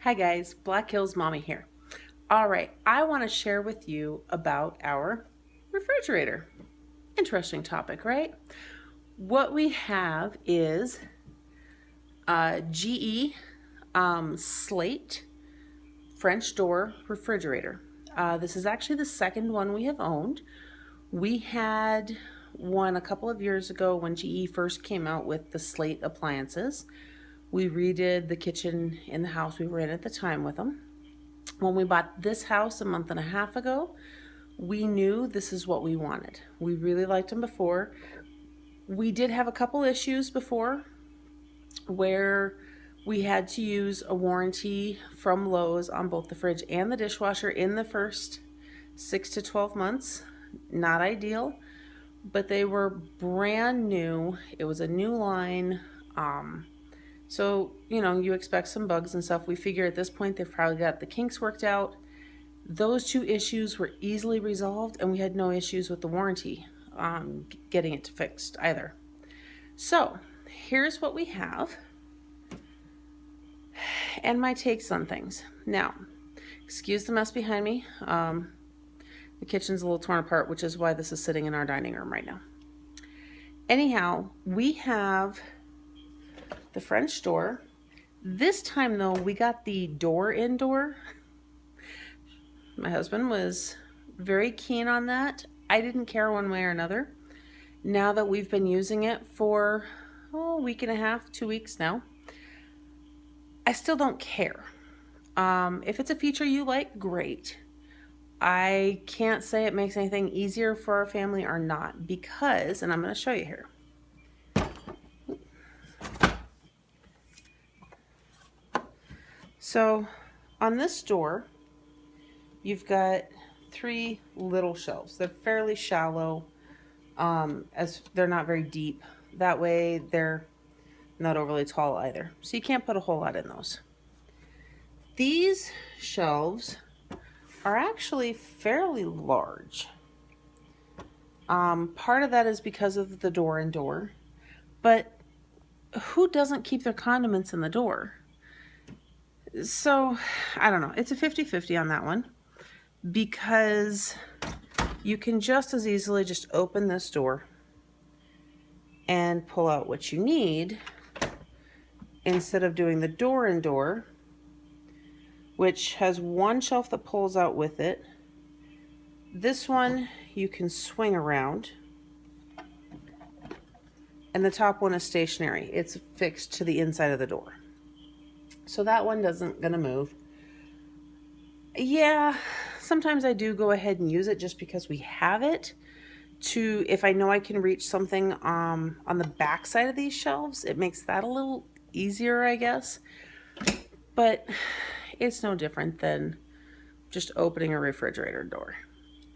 Hi guys, Black Hills Mommy here. All right, I want to share with you about our refrigerator. Interesting topic, right? What we have is a GE Slate French door refrigerator. This is actually the second one we have owned. We had one a couple of years ago when GE first came out with the Slate appliances. We redid the kitchen in the house we were in at the time with them. When we bought this house a month and a half ago, we knew this is what we wanted. We really liked them before. We did have a couple issues before where we had to use a warranty from Lowe's on both the fridge and the dishwasher in the first 6 to 12 months. Not ideal, but they were brand new. It was a new line. So, you expect some bugs and stuff. We figure at this point they've probably got the kinks worked out. Those two issues were easily resolved, and we had no issues with the warranty getting it fixed either. So, here's what we have and my takes on things. Now, excuse the mess behind me. The kitchen's a little torn apart, which is why this is sitting in our dining room right now. Anyhow, we have the French door. This time though, we got the door indoor. My husband was very keen on that. I didn't care one way or another. Now that we've been using it for a week and a half, 2 weeks now, I still don't care. If it's a feature you like, great. I can't say it makes anything easier for our family or not because, and I'm going to show you here. So on this door, you've got 3 little shelves. They're fairly shallow, as they're not very deep. That way they're not overly tall either. So you can't put a whole lot in those. These shelves are actually fairly large. Part of that is because of the door and door, but who doesn't keep their condiments in the door? So, I don't know. It's a 50-50 on that one because you can just as easily just open this door and pull out what you need instead of doing the door and door, which has one shelf that pulls out with it. This one you can swing around, and the top one is stationary. It's fixed to the inside of the door. So that one isn't gonna move. Yeah, sometimes I do go ahead and use it just because we have it if I know I can reach something on the back side of these shelves. It makes that a little easier, I guess. But it's no different than just opening a refrigerator door.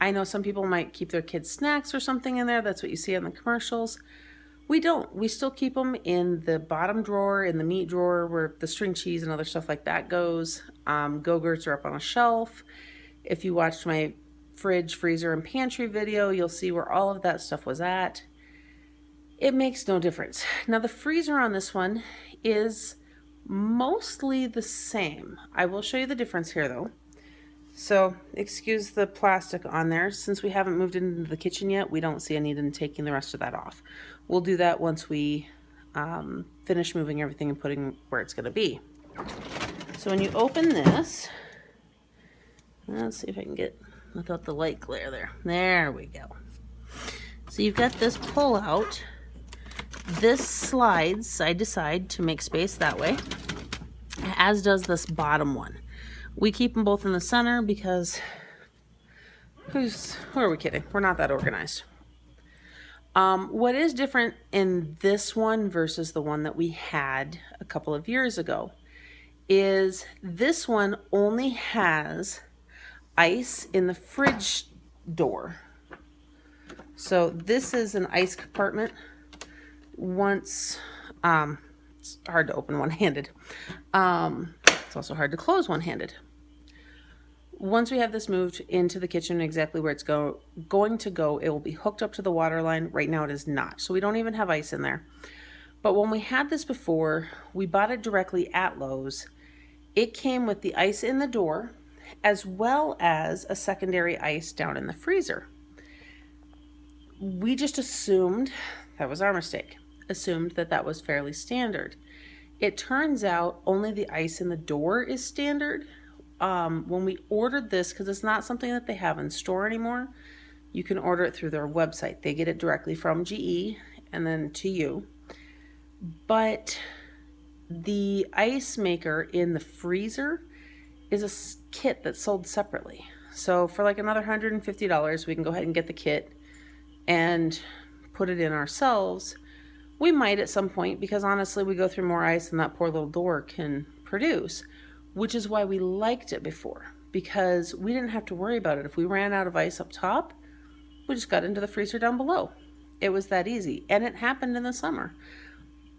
I know some people might keep their kids' snacks or something in there. That's what you see in the commercials. We don't. We still keep them in the bottom drawer, in the meat drawer, where the string cheese and other stuff like that goes. Go-gurts are up on a shelf. If you watched my fridge, freezer, and pantry video, you'll see where all of that stuff was at. It makes no difference. Now, the freezer on this one is mostly the same. I will show you the difference here, though. So, excuse the plastic on there. Since we haven't moved into the kitchen yet, we don't see a need in taking the rest of that off. We'll do that once we finish moving everything and putting where it's going to be. So when you open this, let's see if I can get without the light glare there. There we go. So you've got this pull out. This slides side to side to make space that way, as does this bottom one. We keep them both in the center because who are we kidding? We're not that organized. What is different in this one versus the one that we had a couple of years ago is this one only has ice in the fridge door. So this is an ice compartment. It's hard to open one-handed. It's also hard to close one-handed. Once we have this moved into the kitchen exactly where it's going to go, it will be hooked up to the water line. Right now it is not, so we don't even have ice in there. But when we had this before, we bought it directly at Lowe's, It came with the ice in the door as well as a secondary ice down in the freezer. We just assumed, that was our mistake, assumed that that was fairly standard. It turns out only the ice in the door is standard. When we ordered this, because it's not something that they have in store anymore, you can order it through their website. They get it directly from GE and then to you. But the Icemaker in the freezer is a kit that's sold separately. So for like another $150, we can go ahead and get the kit and put it in ourselves. We might at some point, because honestly, we go through more ice than that poor little door can produce, which is why we liked it before, because we didn't have to worry about it. If we ran out of ice up top, we just got into the freezer down below. It was that easy, and it happened in the summer.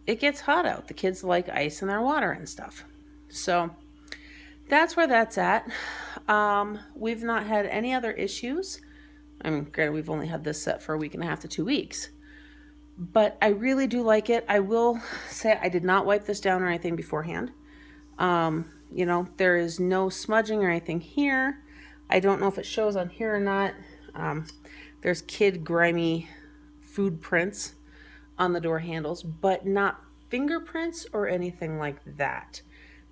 It gets hot out. The kids like ice in their water and stuff. So that's where that's at. We've not had any other issues. I mean, granted, we've only had this set for a week and a half to 2 weeks. But I really do like it. I will say I did not wipe this down or anything beforehand. You know, there is no smudging or anything here. I don't know if it shows on here or not. There's kid grimy food prints on the door handles, but not fingerprints or anything like that.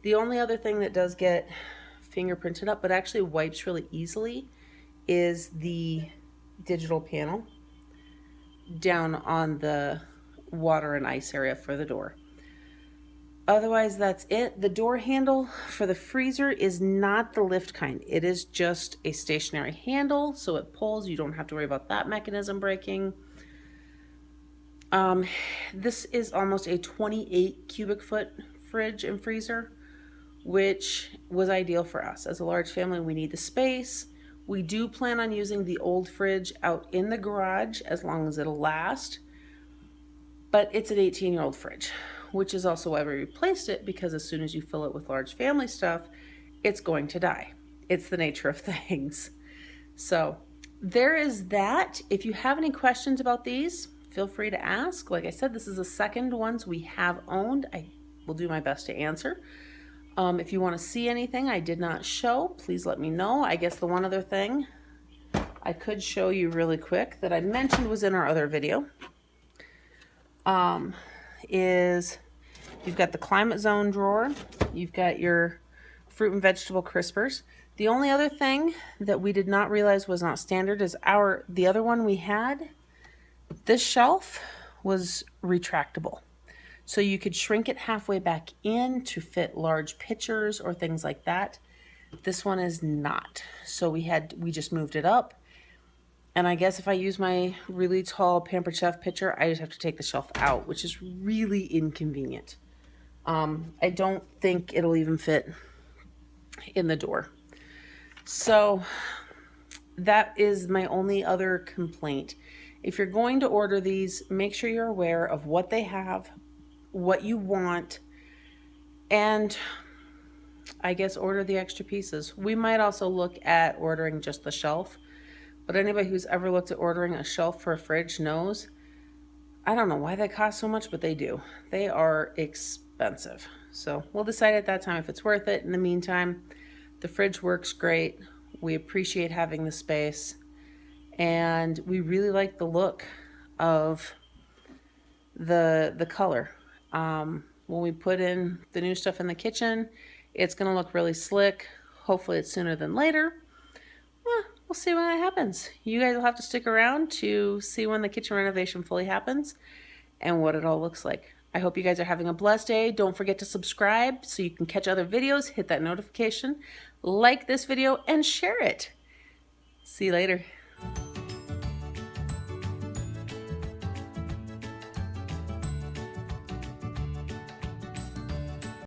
The only other thing that does get fingerprinted up, but actually wipes really easily, is the digital panel down on the water and ice area for the door. Otherwise, that's it. The door handle for the freezer is not the lift kind. It is just a stationary handle, so it pulls. You don't have to worry about that mechanism breaking. This is almost a 28 cubic foot fridge and freezer, which was ideal for us. As a large family, we need the space. We do plan on using the old fridge out in the garage as long as it'll last, but it's an 18-year-old fridge, which is also why we replaced it, because as soon as you fill it with large family stuff, it's going to die. It's the nature of things. So there is that. If you have any questions about these, feel free to ask. Like I said, this is the second ones we have owned. I will do my best to answer. If you want to see anything I did not show, please let me know. I guess the one other thing I could show you really quick that I mentioned was in our other video is you've got the climate zone drawer. You've got your fruit and vegetable crispers. The only other thing that we did not realize was not standard is the other one we had, this shelf was retractable. So you could shrink it halfway back in to fit large pitchers or things like that. This one is not. So we just moved it up. And I guess if I use my really tall Pampered Chef pitcher, I just have to take the shelf out, which is really inconvenient. I don't think it'll even fit in the door. So that is my only other complaint. If you're going to order these, make sure you're aware of what they have, what you want, and I guess order the extra pieces. We might also look at ordering just the shelf, but anybody who's ever looked at ordering a shelf for a fridge knows, I don't know why they cost so much, but they do. They are expensive. So we'll decide at that time if it's worth it. In the meantime, the fridge works great. We appreciate having the space, and we really like the look of the color. When we put in the new stuff in the kitchen, it's going to look really slick. Hopefully it's sooner than later. We'll see when that happens. You guys will have to stick around to see when the kitchen renovation fully happens and what it all looks like. I hope you guys are having a blessed day. Don't forget to subscribe so you can catch other videos. Hit that notification, like this video, and share it. See you later.